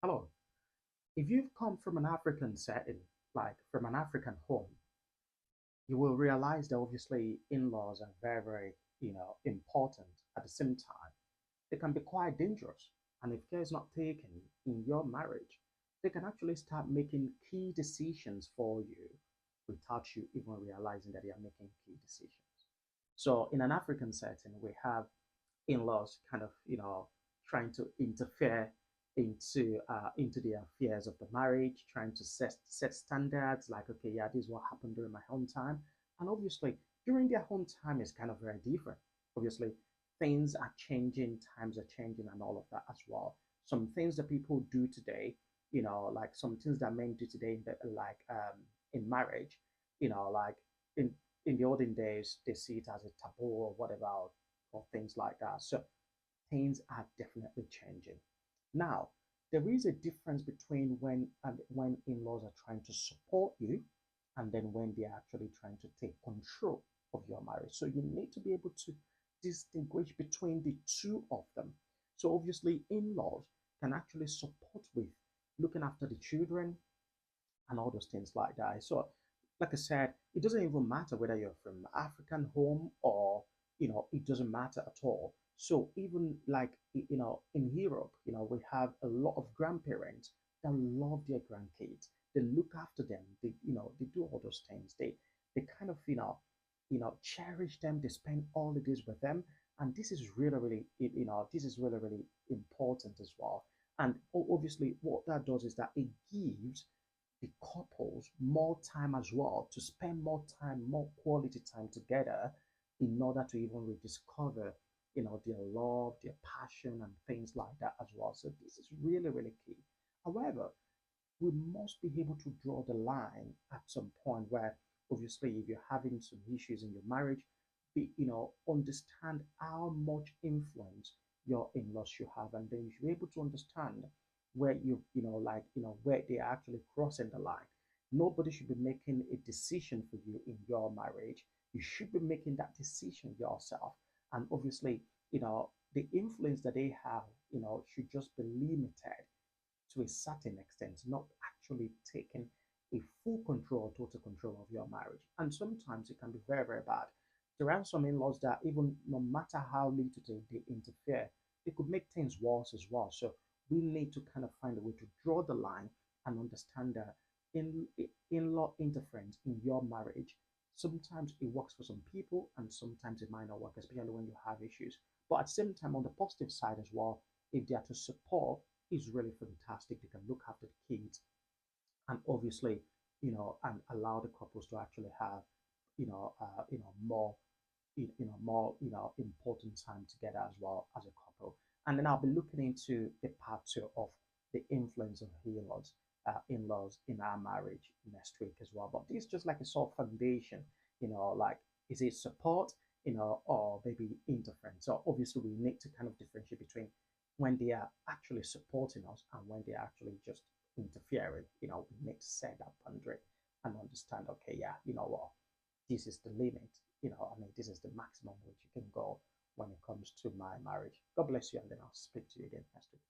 Hello. If you've come from an African setting, like from an African home, you will realize that obviously in-laws are very, very, important. At the same time, they can be quite dangerous. And if care is not taken in your marriage, they can actually start making key decisions for you without you even realizing that they are making key decisions. So in an African setting, we have in-laws kind of trying to interfere into the affairs of the marriage, trying to set standards like, okay, yeah, this is what happened during my home time. And obviously during their home time is kind of very different. Obviously things are changing, times are changing, and all of that as well. Some things that people do today, like some things that men do today, like in marriage, like in in the olden days, they see it as a taboo or whatever, or things like that. So things are definitely changing. Now, there is a difference between when in-laws are trying to support you and then when they're actually trying to take control of your marriage. So you need to be able to distinguish between the two of them. So obviously, in-laws can actually support with looking after the children, and all those things like that. So, like I said, it doesn't even matter whether you're from African home or it doesn't matter at all. So even like in Europe, we have a lot of grandparents that love their grandkids. They look after them. They do all those things. They kind of cherish them. They spend all the days with them, and this is really really this is really really important as well. And obviously, what that does is that it gives the couples more time as well to spend more time, more quality time together in order to even rediscover, their love, their passion, and things like that as well. So this is really, really key. However, we must be able to draw the line at some point where obviously if you're having some issues in your marriage, understand how much influence your in-laws should have, and then you should be able to understand where where they're actually crossing the line. Nobody should be making a decision for you in your marriage. You should be making that decision yourself. And obviously, the influence that they have, should just be limited to a certain extent, not actually taking a full control, total control of your marriage. And sometimes it can be very, very bad. There are some in-laws that even no matter how little they interfere, they could make things worse as well. So we need to kind of find a way to draw the line and understand that in in-law interference in your marriage, sometimes it works for some people and sometimes it might not work, especially when you have issues. But at the same time, on the positive side as well, if they are to support, is really fantastic. They can look after the kids and obviously, and allow the couples to actually have, more, more, important time together as well as a couple. And then I'll be looking into the part two of the influence of in-laws in our marriage next week as well. But this is just like a sort of foundation, like is it support, or maybe interference. So obviously we need to kind of differentiate between when they are actually supporting us and when they are actually just interfering. We need to set that boundary and understand, okay, yeah, you know what, this is the limit. I mean, this is the maximum which you can go when it comes to my marriage. God bless you, and then I'll speak to you again next week.